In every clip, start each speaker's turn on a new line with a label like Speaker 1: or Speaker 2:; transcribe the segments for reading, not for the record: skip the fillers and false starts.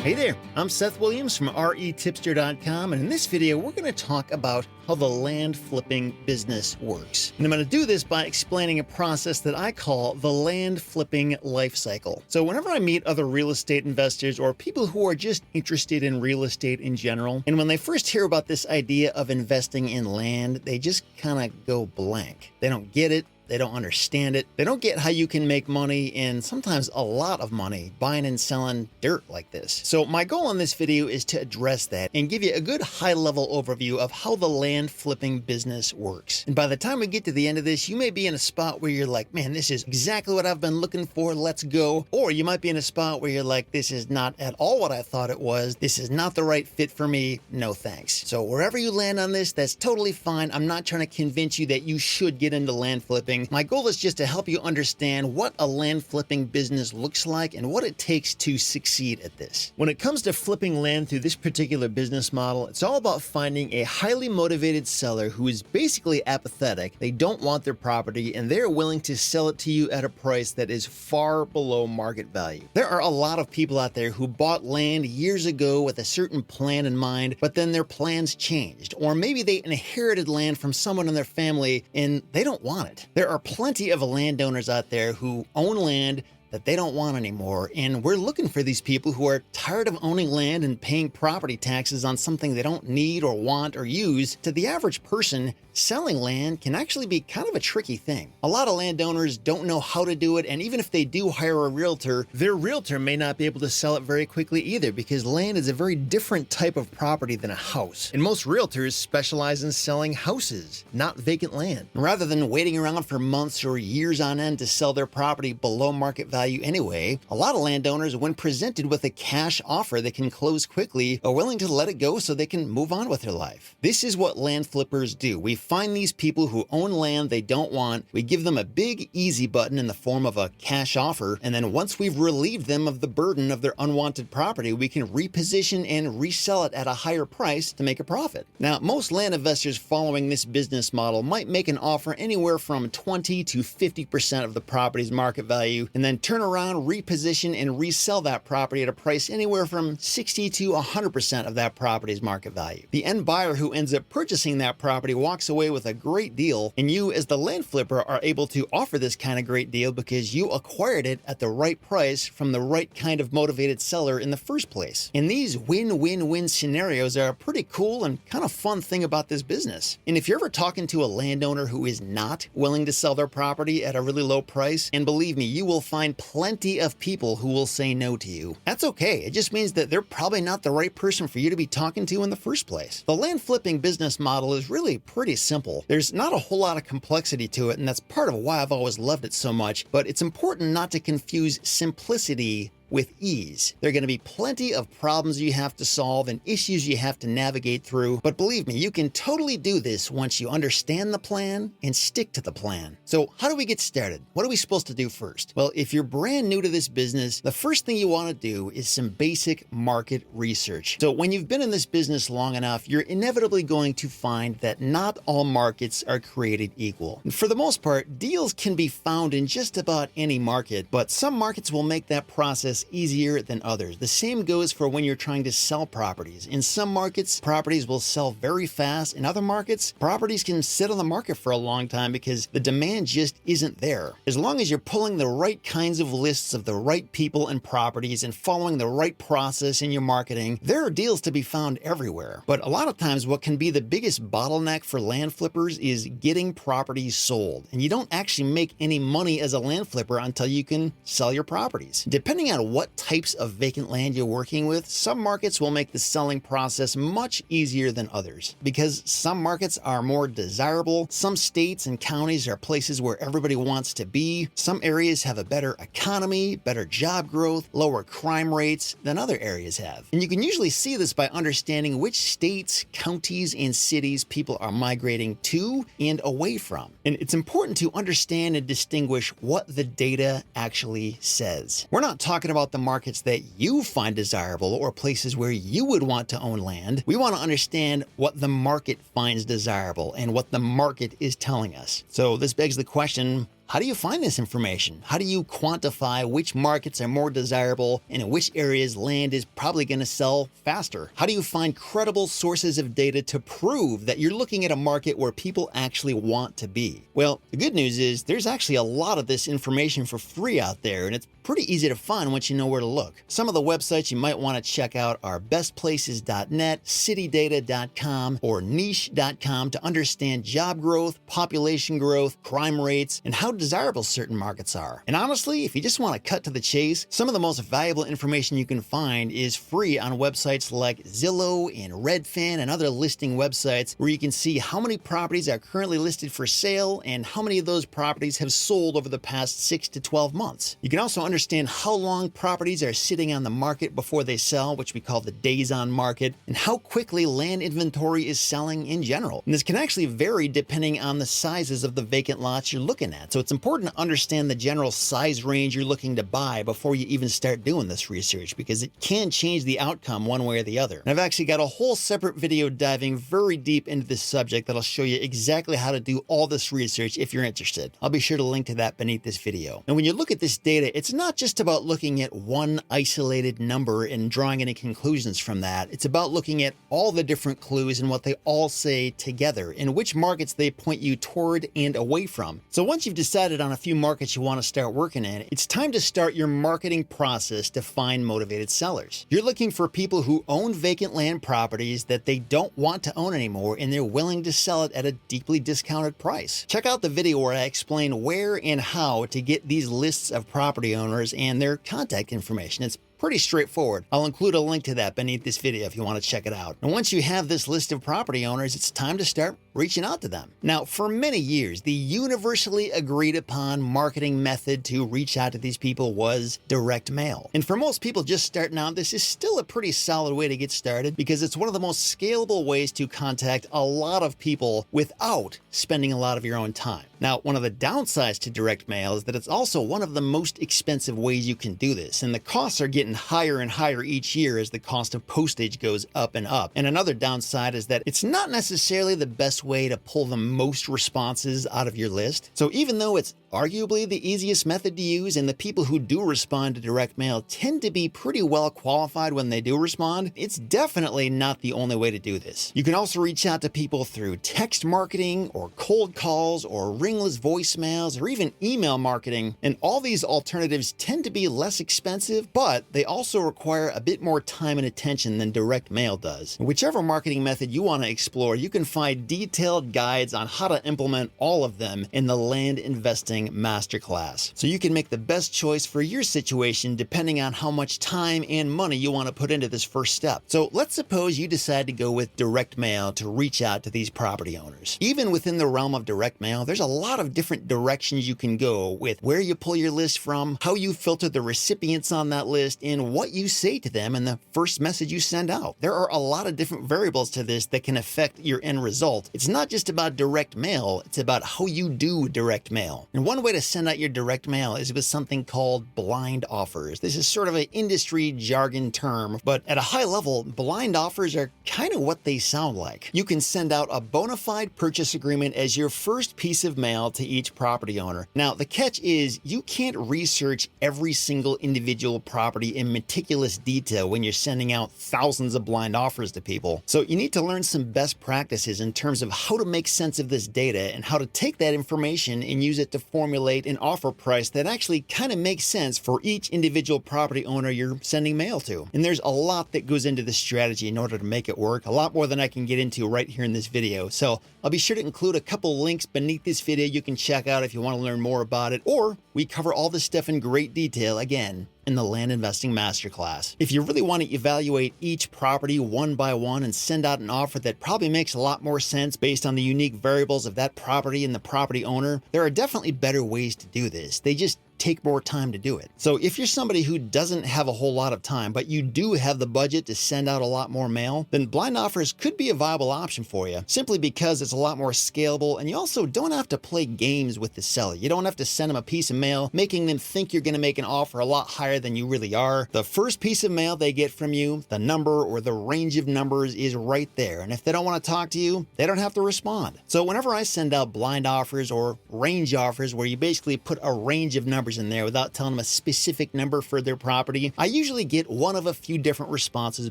Speaker 1: Hey there, I'm Seth Williams from REtipster.com, and in this video we're going to talk about how the land flipping business works. And I'm going to do this by explaining a process that I call the land flipping life cycle. So whenever I meet other real estate investors or people who are just interested in real estate in general, and when they first hear about this idea of investing in land, they just kind of go blank. They don't get it. They don't understand it. They don't get how you can make money, and sometimes a lot of money, buying and selling dirt like this. So my goal in this video is to address that and give you a good high-level overview of how the land flipping business works. And by the time we get to the end of this, you may be in a spot where you're like, man, this is exactly what I've been looking for, let's go. Or you might be in a spot where you're like, this is not at all what I thought it was. This is not the right fit for me. No thanks. So wherever you land on this, that's totally fine. I'm not trying to convince you that you should get into land flipping. My goal is just to help you understand what a land flipping business looks like and what it takes to succeed at this. When it comes to flipping land through this particular business model, it's all about finding a highly motivated seller who is basically apathetic. They don't want their property and they're willing to sell it to you at a price that is far below market value. There are a lot of people out there who bought land years ago with a certain plan in mind, but then their plans changed. Or maybe they inherited land from someone in their family and they don't want it. There are plenty of landowners out there who own land that they don't want anymore, and we're looking for these people who are tired of owning land and paying property taxes on something they don't need or want or use. To the average person, selling land can actually be kind of a tricky thing. A lot of landowners don't know how to do it, and even if they do hire a realtor, their realtor may not be able to sell it very quickly either, because land is a very different type of property than a house. And most realtors specialize in selling houses, not vacant land. Rather than waiting around for months or years on end to sell their property below market value anyway, a lot of landowners, when presented with a cash offer that can close quickly, are willing to let it go so they can move on with their life. This is what land flippers do. We find these people who own land they don't want, we give them a big easy button in the form of a cash offer, and then once we've relieved them of the burden of their unwanted property, we can reposition and resell it at a higher price to make a profit. Now, most land investors following this business model might make an offer anywhere from 20 to 50% of the property's market value, and then turn around, reposition, and resell that property at a price anywhere from 60 to 100% of that property's market value. The end buyer who ends up purchasing that property walks away with a great deal, and you as the land flipper are able to offer this kind of great deal because you acquired it at the right price from the right kind of motivated seller in the first place. And these win-win-win scenarios are a pretty cool and kind of fun thing about this business. And if you're ever talking to a landowner who is not willing to sell their property at a really low price, and believe me, you will find plenty of people who will say no to you. That's okay. It just means that they're probably not the right person for you to be talking to in the first place. The land flipping business model is really pretty simple. There's not a whole lot of complexity to it, and that's part of why I've always loved it so much, but it's important not to confuse simplicity with ease. There are going to be plenty of problems you have to solve and issues you have to navigate through, but believe me, you can totally do this once you understand the plan and stick to the plan. So how do we get started? What are we supposed to do first? Well, if you're brand new to this business, the first thing you want to do is some basic market research. So when you've been in this business long enough, you're inevitably going to find that not all markets are created equal. And for the most part, deals can be found in just about any market, but some markets will make that process easier than others. The same goes for when you're trying to sell properties. In some markets, properties will sell very fast. In other markets, properties can sit on the market for a long time because the demand just isn't there. As long as you're pulling the right kinds of lists of the right people and properties and following the right process in your marketing, there are deals to be found everywhere. But a lot of times what can be the biggest bottleneck for land flippers is getting properties sold. And you don't actually make any money as a land flipper until you can sell your properties. Depending on what types of vacant land you're working with, some markets will make the selling process much easier than others. Because some markets are more desirable, some states and counties are places where everybody wants to be, some areas have a better economy, better job growth, lower crime rates than other areas have. And you can usually see this by understanding which states, counties, and cities people are migrating to and away from. And it's important to understand and distinguish what the data actually says. We're not talking about the markets that you find desirable or places where you would want to own land. We want to understand what the market finds desirable and what the market is telling us. So this begs the question, how do you find this information? How do you quantify which markets are more desirable and in which areas land is probably going to sell faster? How do you find credible sources of data to prove that you're looking at a market where people actually want to be? Well, the good news is there's actually a lot of this information for free out there, and it's pretty easy to find once you know where to look. Some of the websites you might want to check out are bestplaces.net, citydata.com, or niche.com to understand job growth, population growth, crime rates, and how desirable certain markets are. And honestly, if you just want to cut to the chase, some of the most valuable information you can find is free on websites like Zillow and Redfin and other listing websites, where you can see how many properties are currently listed for sale and how many of those properties have sold over the past 6 to 12 months. You can also understand how long properties are sitting on the market before they sell, which we call the days on market, and how quickly land inventory is selling in general. And this can actually vary depending on the sizes of the vacant lots you're looking at. So it's important to understand the general size range you're looking to buy before you even start doing this research, because it can change the outcome one way or the other. And I've actually got a whole separate video diving very deep into this subject that'll show you exactly how to do all this research if you're interested. I'll be sure to link to that beneath this video. And when you look at this data, it's not just about looking at one isolated number and drawing any conclusions from that. It's about looking at all the different clues and what they all say together and which markets they point you toward and away from. So once you've decided on a few markets you want to start working in, it's time to start your marketing process to find motivated sellers. You're looking for people who own vacant land properties that they don't want to own anymore, and they're willing to sell it at a deeply discounted price. Check out the video where I explain where and how to get these lists of property owners and their contact information. It's pretty straightforward. I'll include a link to that beneath this video if you want to check it out. And once you have this list of property owners, it's time to start reaching out to them. Now, for many years, the universally agreed upon marketing method to reach out to these people was direct mail. And for most people just starting out, this is still a pretty solid way to get started, because it's one of the most scalable ways to contact a lot of people without spending a lot of your own time. Now, one of the downsides to direct mail is that it's also one of the most expensive ways you can do this, and the costs are getting higher and higher each year as the cost of postage goes up and up. And another downside is that it's not necessarily the best way to pull the most responses out of your list. So even though it's arguably the easiest method to use, and the people who do respond to direct mail tend to be pretty well qualified when they do respond, it's definitely not the only way to do this. You can also reach out to people through text marketing or cold calls or ringless voicemails or even email marketing, and all these alternatives tend to be less expensive, but they also require a bit more time and attention than direct mail does. Whichever marketing method you want to explore, you can find detailed guides on how to implement all of them in the Land Investing Masterclass, so you can make the best choice for your situation depending on how much time and money you want to put into this first step. So let's suppose you decide to go with direct mail to reach out to these property owners. Even within the realm of direct mail, there's a lot of different directions you can go with where you pull your list from, how you filter the recipients on that list, and what you say to them in the first message you send out. There are a lot of different variables to this that can affect your end result. It's not just about direct mail, it's about how you do direct mail. And one way to send out your direct mail is with something called blind offers. This is sort of an industry jargon term, but at a high level, blind offers are kind of what they sound like. You can send out a bona fide purchase agreement as your first piece of mail to each property owner. Now, the catch is you can't research every single individual property in meticulous detail when you're sending out thousands of blind offers to people. So you need to learn some best practices in terms of how to make sense of this data and how to take that information and use it to formulate an offer price that actually kind of makes sense for each individual property owner you're sending mail to. And there's a lot that goes into this strategy in order to make it work, a lot more than I can get into right here in this video. So I'll be sure to include a couple links beneath this video you can check out if you want to learn more about it, or we cover all this stuff in great detail again in the Land Investing Masterclass. If you really want to evaluate each property one by one and send out an offer that probably makes a lot more sense based on the unique variables of that property and the property owner, there are definitely better ways to do this. They just take more time to do it. So if you're somebody who doesn't have a whole lot of time, but you do have the budget to send out a lot more mail, then blind offers could be a viable option for you, simply because it's a lot more scalable, and you also don't have to play games with the seller. You don't have to send them a piece of mail, making them think you're going to make an offer a lot higher than you really are. The first piece of mail they get from you, the number or the range of numbers is right there. And if they don't want to talk to you, they don't have to respond. So whenever I send out blind offers or range offers, where you basically put a range of numbers in there without telling them a specific number for their property, I usually get one of a few different responses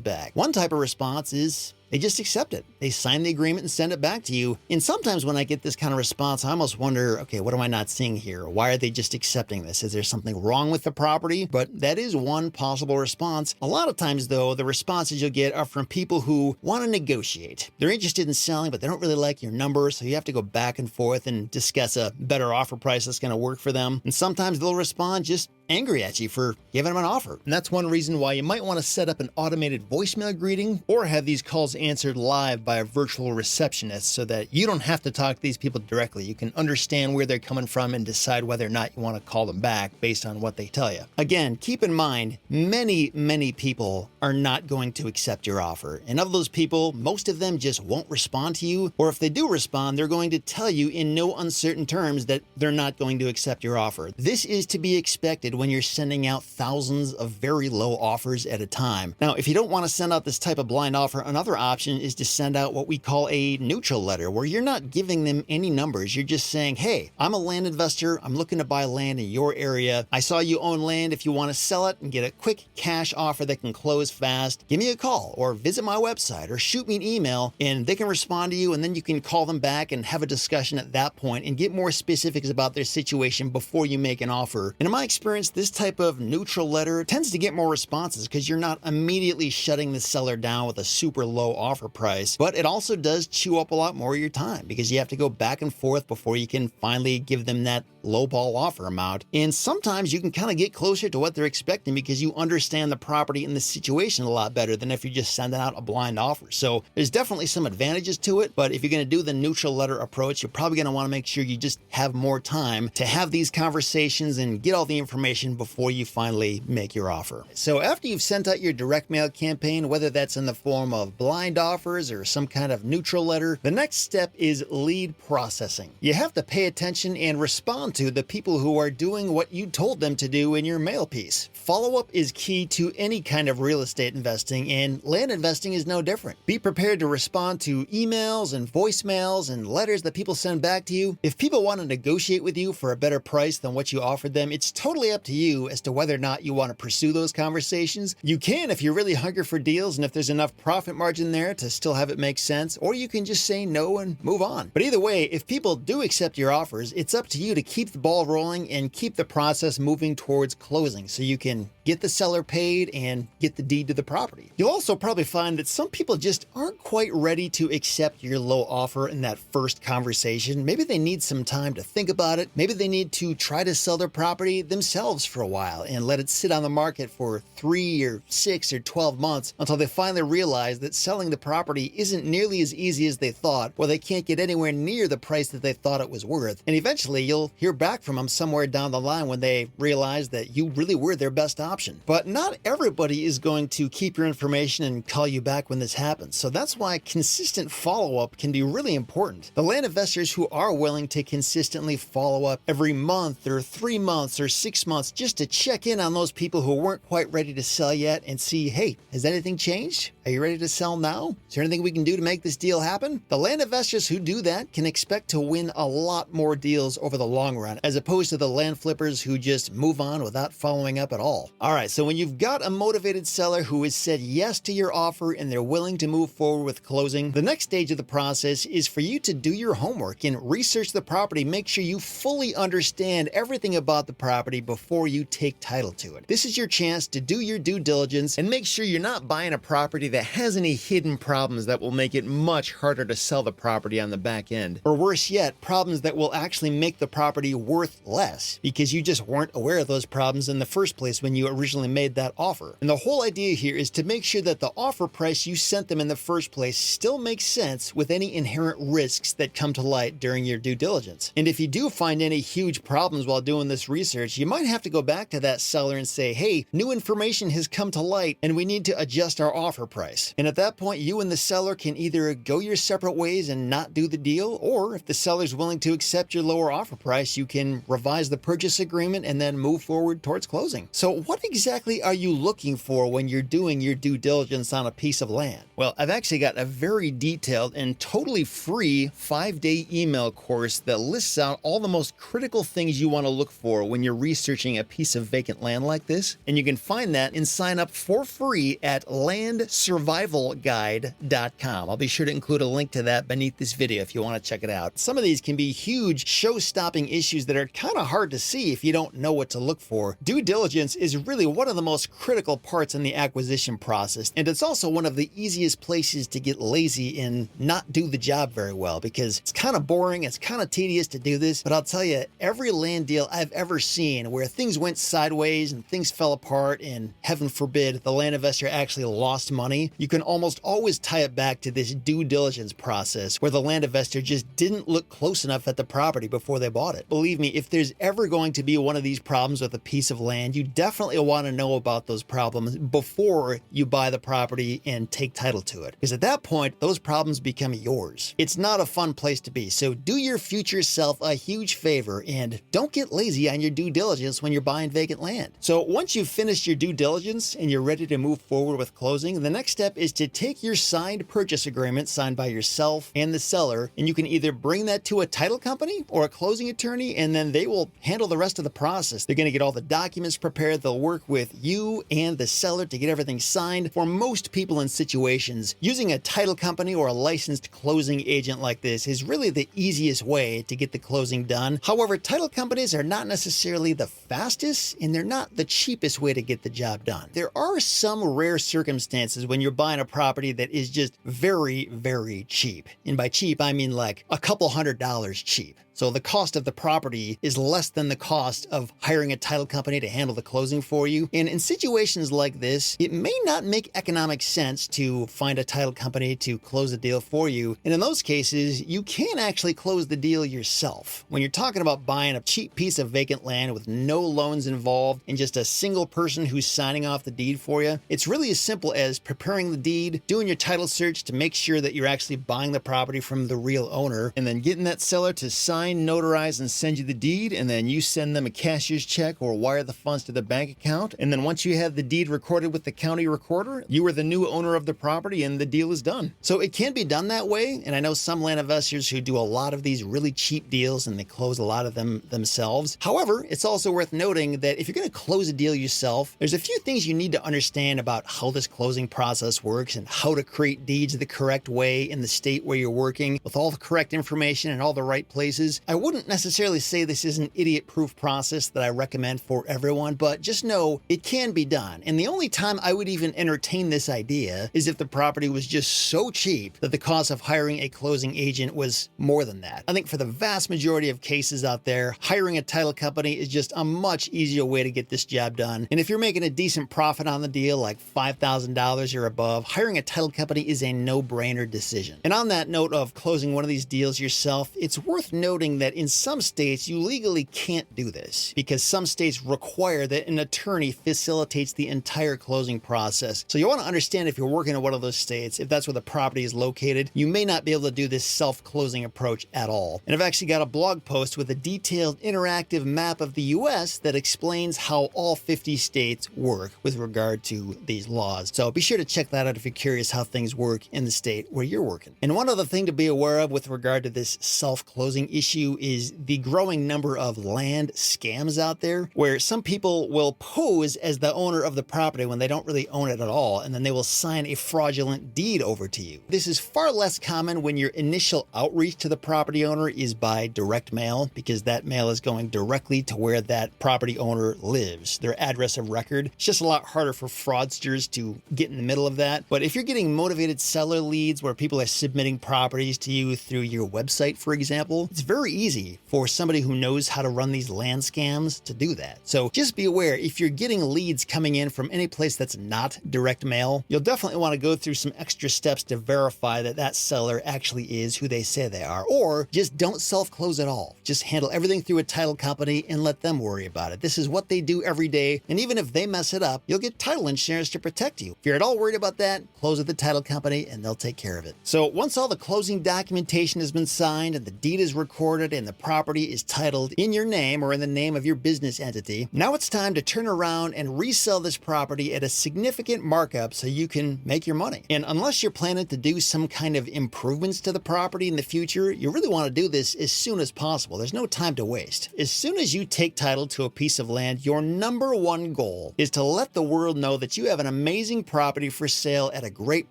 Speaker 1: back. One type of response is they just accept it. They sign the agreement and send it back to you. And sometimes when I get this kind of response, I almost wonder, okay, what am I not seeing here? Why are they just accepting this? Is there something wrong with the property? But that is one possible response. A lot of times, though, the responses you'll get are from people who want to negotiate. They're interested in selling, but they don't really like your number, so you have to go back and forth and discuss a better offer price that's going to work for them. And sometimes they'll respond just angry at you for giving them an offer. And that's one reason why you might want to set up an automated voicemail greeting or have these calls answered live by a virtual receptionist so that you don't have to talk to these people directly. You can understand where they're coming from and decide whether or not you want to call them back based on what they tell you. Again, keep in mind, many people are not going to accept your offer. And of those people, most of them just won't respond to you, or if they do respond, they're going to tell you in no uncertain terms that they're not going to accept your offer. This is to be expected when you're sending out thousands of very low offers at a time. Now, if you don't want to send out this type of blind offer, another option is to send out what we call a neutral letter, where you're not giving them any numbers. You're just saying, hey, I'm a land investor. I'm looking to buy land in your area. I saw you own land. If you want to sell it and get a quick cash offer that can close fast, give me a call or visit my website or shoot me an email, and they can respond to you, and then you can call them back and have a discussion at that point and get more specifics about their situation before you make an offer. And in my experience, this type of neutral letter tends to get more responses because you're not immediately shutting the seller down with a super low offer price, but it also does chew up a lot more of your time because you have to go back and forth before you can finally give them that lowball offer amount. And sometimes you can kind of get closer to what they're expecting because you understand the property and the situation a lot better than if you're just sending out a blind offer. So there's definitely some advantages to it, but if you're going to do the neutral letter approach, you're probably going to want to make sure you just have more time to have these conversations and get all the information before you finally make your offer. So after you've sent out your direct mail campaign, whether that's in the form of blind offers or some kind of neutral letter, the next step is lead processing. You have to pay attention and respond to the people who are doing what you told them to do in your mail piece. Follow-up is key to any kind of real estate investing, and land investing is no different. Be prepared to respond to emails and voicemails and letters that people send back to you. If people want to negotiate with you for a better price than what you offered them, it's totally up to you as to whether or not you want to pursue those conversations. You can if you're really hungry for deals and if there's enough profit margin there to still have it make sense, or you can just say no and move on. But either way, if people do accept your offers, it's up to you to keep the ball rolling and keep the process moving towards closing so you can get the seller paid and get the deed to the property. You'll also probably find that some people just aren't quite ready to accept your low offer in that first conversation. Maybe they need some time to think about it. Maybe they need to try to sell their property themselves for a while and let it sit on the market for 3 or 6 or 12 months until they finally realize that selling the property isn't nearly as easy as they thought, or they can't get anywhere near the price that they thought it was worth. And eventually you'll hear back from them somewhere down the line when they realize that you really were their best option. But not everybody is going to keep your information and call you back when this happens. So that's why consistent follow-up can be really important. The land investors who are willing to consistently follow up every month or 3 months or 6 months just to check in on those people who weren't quite ready to sell yet and see, hey, has anything changed? Are you ready to sell now? Is there anything we can do to make this deal happen? The land investors who do that can expect to win a lot more deals over the long run, as opposed to the land flippers who just move on without following up at all. All right, so when you've got a motivated seller who has said yes to your offer and they're willing to move forward with closing, the next stage of the process is for you to do your homework and research the property. Make sure you fully understand everything about the property before you take title to it. This is your chance to do your due diligence and make sure you're not buying a property that has any hidden problems that will make it much harder to sell the property on the back end. Or worse yet, problems that will actually make the property property worth less because you just weren't aware of those problems in the first place when you originally made that offer. And the whole idea here is to make sure that the offer price you sent them in the first place still makes sense with any inherent risks that come to light during your due diligence. And if you do find any huge problems while doing this research, you might have to go back to that seller and say, hey, new information has come to light and we need to adjust our offer price. And at that point, you and the seller can either go your separate ways and not do the deal, or if the seller's willing to accept your lower offer price, you can revise the purchase agreement and then move forward towards closing. So what exactly are you looking for when you're doing your due diligence on a piece of land? Well, I've actually got a very detailed and totally free 5-day email course that lists out all the most critical things you want to look for when you're researching a piece of vacant land like this. And you can find that and sign up for free at landsurvivalguide.com. I'll be sure to include a link to that beneath this video if you want to check it out. Some of these can be huge show-stopping issues that are kind of hard to see if you don't know what to look for. Due diligence is really one of the most critical parts in the acquisition process, and it's also one of the easiest places to get lazy and not do the job very well because it's kind of boring, it's kind of tedious to do this, but I'll tell you, every land deal I've ever seen where things went sideways and things fell apart and heaven forbid the land investor actually lost money, you can almost always tie it back to this due diligence process where the land investor just didn't look close enough at the property before they bought it. Believe me, if there's ever going to be one of these problems with a piece of land, you definitely want to know about those problems before you buy the property and take title to it. Because at that point, those problems become yours. It's not a fun place to be. So do your future self a huge favor and don't get lazy on your due diligence when you're buying vacant land. So once you've finished your due diligence and you're ready to move forward with closing, the next step is to take your signed purchase agreement signed by yourself and the seller, and you can either bring that to a title company or a closing attorney, and then they will handle the rest of the process. They're going to get all the documents prepared. They'll work with you and the seller to get everything signed. For most people in situations, using a title company or a licensed closing agent like this is really the easiest way to get the closing done. However, title companies are not necessarily the fastest and they're not the cheapest way to get the job done. There are some rare circumstances when you're buying a property that is just very, very cheap. And by cheap, I mean like a couple $100 cheap. So the cost of the property is less than the cost of hiring a title company to handle the closing for you. And in situations like this, it may not make economic sense to find a title company to close the deal for you. And in those cases, you can actually close the deal yourself. When you're talking about buying a cheap piece of vacant land with no loans involved and just a single person who's signing off the deed for you, it's really as simple as preparing the deed, doing your title search to make sure that you're actually buying the property from the real owner, and then getting that seller to sign, notarize, and send you the deed, and then you send them a cashier's check or wire the funds to the bank account. And then once you have the deed recorded with the county recorder, you are the new owner of the property and the deal is done. So it can be done that way. And I know some land investors who do a lot of these really cheap deals and they close a lot of them themselves. However, it's also worth noting that if you're going to close a deal yourself, there's a few things you need to understand about how this closing process works and how to create deeds the correct way in the state where you're working with all the correct information in all the right places. I wouldn't necessarily say this is an idiot-proof process that I recommend for everyone, but just know it can be done. And the only time I would even entertain this idea is if the property was just so cheap that the cost of hiring a closing agent was more than that. I think for the vast majority of cases out there, hiring a title company is just a much easier way to get this job done. And if you're making a decent profit on the deal, like $5,000 or above, hiring a title company is a no-brainer decision. And on that note of closing one of these deals yourself, it's worth noting that in some states, you legally can't do this because some states require that an attorney facilitates the entire closing process. So you want to understand if you're working in one of those states, if that's where the property is located, you may not be able to do this self-closing approach at all. And I've actually got a blog post with a detailed interactive map of the US that explains how all 50 states work with regard to these laws. So be sure to check that out if you're curious how things work in the state where you're working. And one other thing to be aware of with regard to this self-closing issue is the growing number of land scams out there where some people will pose as the owner of the property when they don't really own it at all, and then they will sign a fraudulent deed over to you. This is far less common when your initial outreach to the property owner is by direct mail, because that mail is going directly to where that property owner lives, their address of record. It's just a lot harder for fraudsters to get in the middle of that. But if you're getting motivated seller leads where people are submitting properties to you through your website, for example, it's very very easy for somebody who knows how to run these land scams to do that. So just be aware, if you're getting leads coming in from any place that's not direct mail, you'll definitely want to go through some extra steps to verify that that seller actually is who they say they are, or just don't self-close at all. Just handle everything through a title company and let them worry about it. This is what they do every day, and even if they mess it up, you'll get title insurance to protect you. If you're at all worried about that, close with the title company and they'll take care of it. So once all the closing documentation has been signed and the deed is recorded and the property is titled in your name or in the name of your business entity, now it's time to turn around and resell this property at a significant markup so you can make your money. And unless you're planning to do some kind of improvements to the property in the future, you really want to do this as soon as possible. There's no time to waste. As soon as you take title to a piece of land, your number one goal is to let the world know that you have an amazing property for sale at a great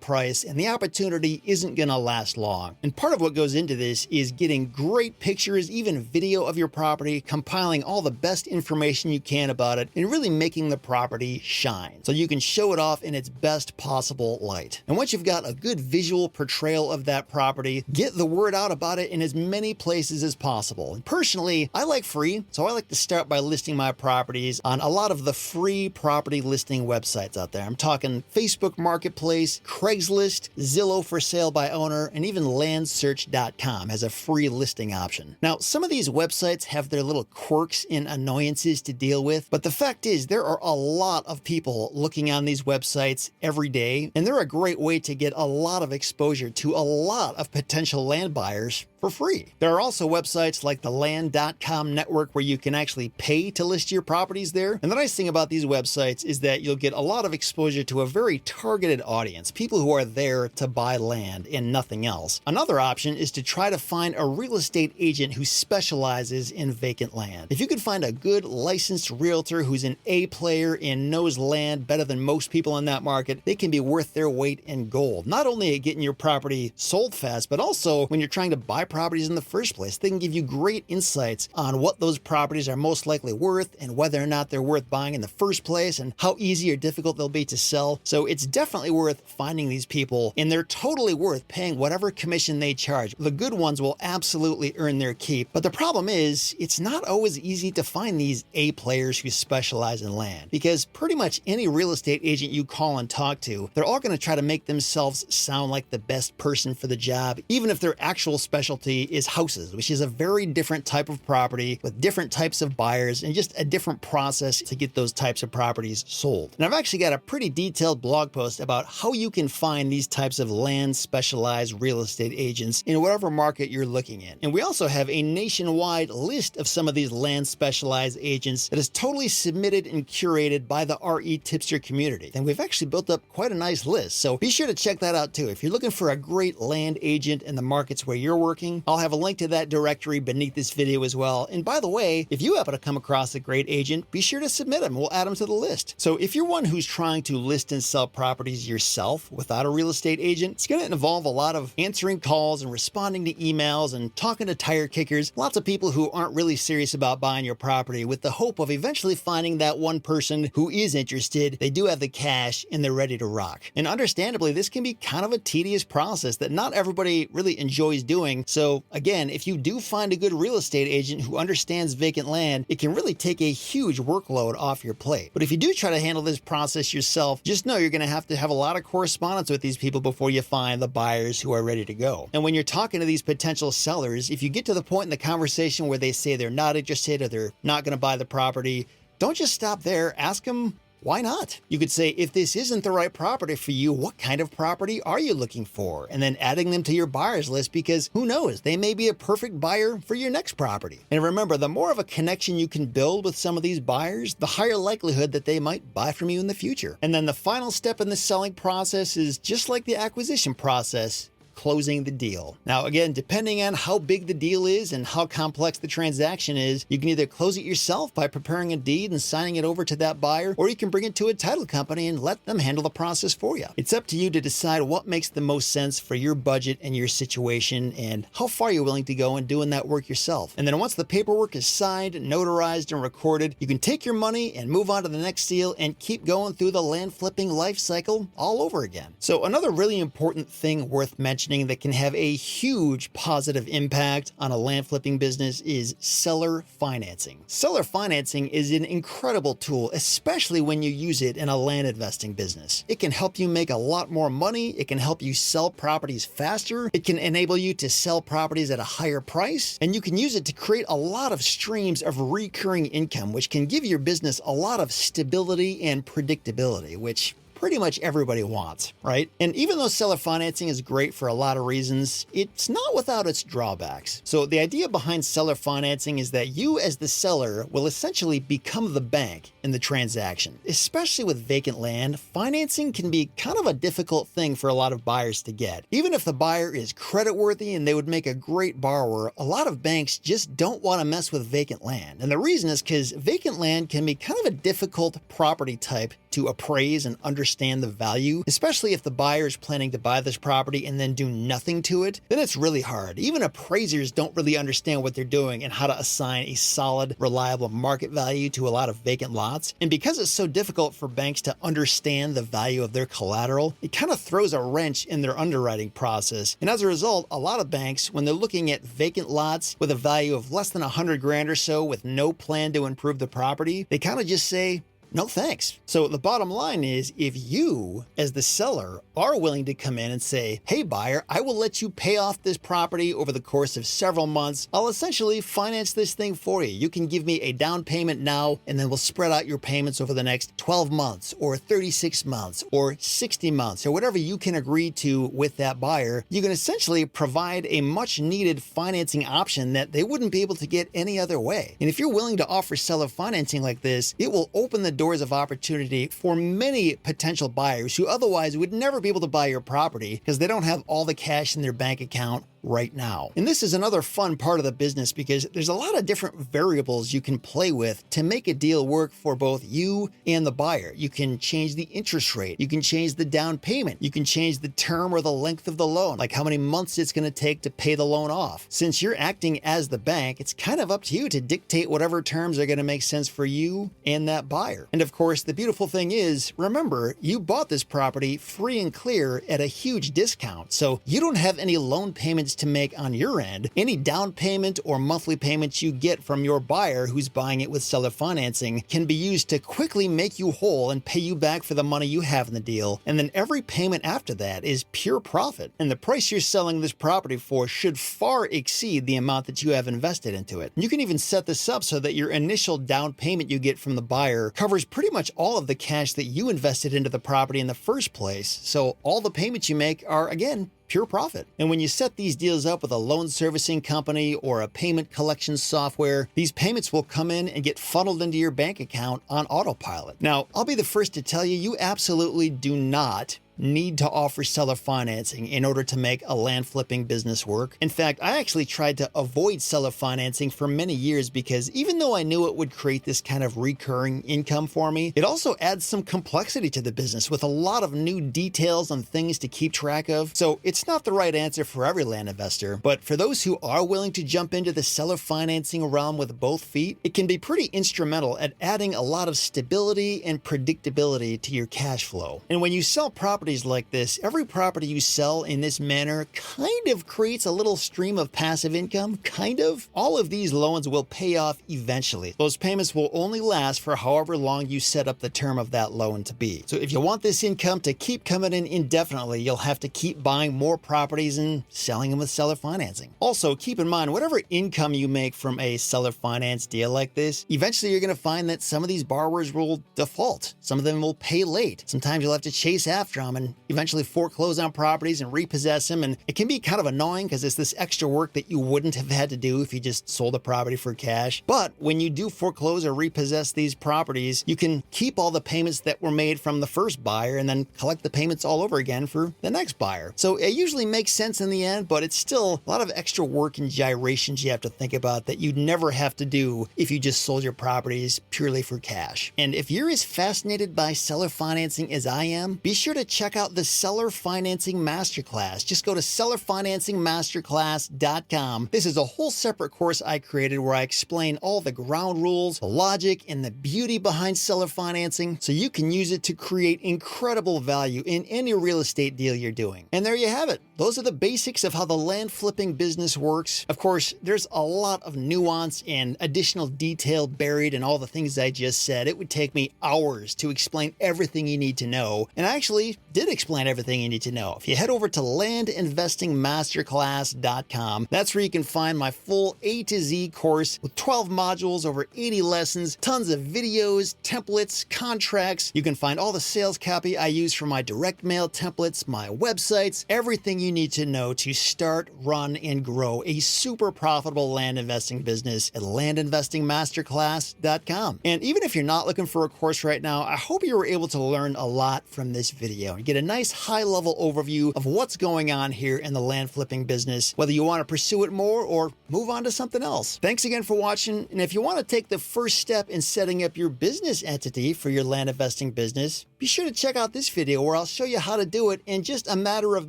Speaker 1: price and the opportunity isn't going to last long. And part of what goes into this is getting great pictures, even video of your property, compiling all the best information you can about it, and really making the property shine so you can show it off in its best possible light. And once you've got a good visual portrayal of that property, get the word out about it in as many places as possible. And personally, I like free, so I like to start by listing my properties on a lot of the free property listing websites out there. I'm talking Facebook Marketplace, Craigslist, Zillow for sale by owner, and even landsearch.com has a free listing option. Now, some of these websites have their little quirks and annoyances to deal with, but the fact is there are a lot of people looking on these websites every day, and they're a great way to get a lot of exposure to a lot of potential land buyers for free. There are also websites like the land.com network where you can actually pay to list your properties there. And the nice thing about these websites is that you'll get a lot of exposure to a very targeted audience, people who are there to buy land and nothing else. Another option is to try to find a real estate agent who specializes in vacant land. If you could find a good licensed realtor who's an A player and knows land better than most people in that market, they can be worth their weight in gold. Not only at getting your property sold fast, but also when you're trying to buy properties in the first place. They can give you great insights on what those properties are most likely worth and whether or not they're worth buying in the first place and how easy or difficult they'll be to sell. So it's definitely worth finding these people, and they're totally worth paying whatever commission they charge. The good ones will absolutely earn their keep. But the problem is, it's not always easy to find these A players who specialize in land, because pretty much any real estate agent you call and talk to, they're all going to try to make themselves sound like the best person for the job, even if their actual specialty is houses, which is a very different type of property with different types of buyers and just a different process to get those types of properties sold. And I've actually got a pretty detailed blog post about how you can find these types of land specialized real estate agents in whatever market you're looking in. And we also have a nationwide list of some of these land specialized agents that is totally submitted and curated by the REtipster community. And we've actually built up quite a nice list. So be sure to check that out too. If you're looking for a great land agent in the markets where you're working, I'll have a link to that directory beneath this video as well. And by the way, if you happen to come across a great agent, be sure to submit them. We'll add them to the list. So if you're one who's trying to list and sell properties yourself without a real estate agent, it's going to involve a lot of answering calls and responding to emails and talking to tire kickers, lots of people who aren't really serious about buying your property, with the hope of eventually finding that one person who is interested. They do have the cash and they're ready to rock. And understandably, this can be kind of a tedious process that not everybody really enjoys doing. So again, if you do find a good real estate agent who understands vacant land, it can really take a huge workload off your plate. But if you do try to handle this process yourself, just know you're going to have a lot of correspondence with these people before you find the buyers who are ready to go. And when you're talking to these potential sellers, if you get to the point in the conversation where they say they're not interested or they're not going to buy the property, don't just stop there. Ask them, why not? You could say, if this isn't the right property for you, what kind of property are you looking for? And then adding them to your buyers list, because who knows, they may be a perfect buyer for your next property. And remember, the more of a connection you can build with some of these buyers, the higher likelihood that they might buy from you in the future. And then the final step in the selling process is just like the acquisition process: closing the deal. Now, again, depending on how big the deal is and how complex the transaction is, you can either close it yourself by preparing a deed and signing it over to that buyer, or you can bring it to a title company and let them handle the process for you. It's up to you to decide what makes the most sense for your budget and your situation and how far you're willing to go in doing that work yourself. And then once the paperwork is signed, notarized, and recorded, you can take your money and move on to the next deal and keep going through the land flipping life cycle all over again. So another really important thing worth mentioning mentioning that can have a huge positive impact on a land flipping business is seller financing. Seller financing is an incredible tool, especially when you use it in a land investing business. It can help you make a lot more money. It can help you sell properties faster. It can enable you to sell properties at a higher price, and you can use it to create a lot of streams of recurring income, which can give your business a lot of stability and predictability, which pretty much everybody wants, right? And even though seller financing is great for a lot of reasons, it's not without its drawbacks. So the idea behind seller financing is that you as the seller will essentially become the bank in the transaction. Especially with vacant land, financing can be kind of a difficult thing for a lot of buyers to get. Even if the buyer is creditworthy and they would make a great borrower, a lot of banks just don't want to mess with vacant land. And the reason is because vacant land can be kind of a difficult property type to appraise and understand the value, especially if the buyer is planning to buy this property and then do nothing to it, then it's really hard. Even appraisers don't really understand what they're doing and how to assign a solid, reliable market value to a lot of vacant lots. And because it's so difficult for banks to understand the value of their collateral, it kind of throws a wrench in their underwriting process. And as a result, a lot of banks, when they're looking at vacant lots with a value of less than 100 grand or so with no plan to improve the property, they kind of just say, no thanks. So the bottom line is, if you, as the seller, are willing to come in and say, hey buyer, I will let you pay off this property over the course of several months. I'll essentially finance this thing for you. You can give me a down payment now, and then we'll spread out your payments over the next 12 months or 36 months or 60 months or whatever you can agree to with that buyer. You can essentially provide a much needed financing option that they wouldn't be able to get any other way. And if you're willing to offer seller financing like this, it will open the doors of opportunity for many potential buyers who otherwise would never be able to buy your property because they don't have all the cash in their bank account right now. And this is another fun part of the business because there's a lot of different variables you can play with to make a deal work for both you and the buyer. You can change the interest rate. You can change the down payment. You can change the term or the length of the loan, like how many months it's going to take to pay the loan off. Since you're acting as the bank, it's kind of up to you to dictate whatever terms are going to make sense for you and that buyer. And of course, the beautiful thing is, remember, you bought this property free and clear at a huge discount. So you don't have any loan payments to make on your end. Any down payment or monthly payments you get from your buyer who's buying it with seller financing can be used to quickly make you whole and pay you back for the money you have in the deal. And then every payment after that is pure profit. And the price you're selling this property for should far exceed the amount that you have invested into it. You can even set this up so that your initial down payment you get from the buyer covers pretty much all of the cash that you invested into the property in the first place. So all the payments you make are, again, pure profit. And when you set these deals up with a loan servicing company or a payment collection software, these payments will come in and get funneled into your bank account on autopilot. Now, I'll be the first to tell you, you absolutely do not need to offer seller financing in order to make a land flipping business work. In fact, I actually tried to avoid seller financing for many years because even though I knew it would create this kind of recurring income for me, it also adds some complexity to the business with a lot of new details on things to keep track of. So it's not the right answer for every land investor, but for those who are willing to jump into the seller financing realm with both feet, it can be pretty instrumental at adding a lot of stability and predictability to your cash flow. And when you sell properties like this, every property you sell in this manner kind of creates a little stream of passive income, kind of. All of these loans will pay off eventually. Those payments will only last for however long you set up the term of that loan to be. So if you want this income to keep coming in indefinitely, you'll have to keep buying more properties and selling them with seller financing. Also, keep in mind, whatever income you make from a seller finance deal like this, eventually you're going to find that some of these borrowers will default. Some of them will pay late. Sometimes you'll have to chase after them and eventually foreclose on properties and repossess them. And it can be kind of annoying because it's this extra work that you wouldn't have had to do if you just sold a property for cash. But when you do foreclose or repossess these properties, you can keep all the payments that were made from the first buyer and then collect the payments all over again for the next buyer. So it usually makes sense in the end, but it's still a lot of extra work and gyrations you have to think about that you'd never have to do if you just sold your properties purely for cash. And if you're as fascinated by seller financing as I am, be sure to check check out the Seller Financing Masterclass. Just go to sellerfinancingmasterclass.com. This is a whole separate course I created where I explain all the ground rules, the logic, and the beauty behind seller financing so you can use it to create incredible value in any real estate deal you're doing. And there you have it. Those are the basics of how the land flipping business works. Of course, there's a lot of nuance and additional detail buried in all the things I just said. It would take me hours to explain everything you need to know. And I actually did explain everything you need to know. If you head over to landinvestingmasterclass.com, that's where you can find my full A to Z course with 12 modules, over 80 lessons, tons of videos, templates, contracts. You can find all the sales copy I use for my direct mail templates, my websites, everything you need to know to start, run, and grow a super profitable land investing business at landinvestingmasterclass.com. And even if you're not looking for a course right now, I hope you were able to learn a lot from this video and get a nice high-level overview of what's going on here in the land flipping business, whether you want to pursue it more or move on to something else. Thanks again for watching, and if you want to take the first step in setting up your business entity for your land investing business, be sure to check out this video where I'll show you how to do it in just a matter of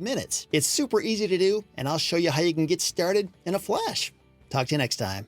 Speaker 1: minutes. It's super easy to do, and I'll show you how you can get started in a flash. Talk to you next time.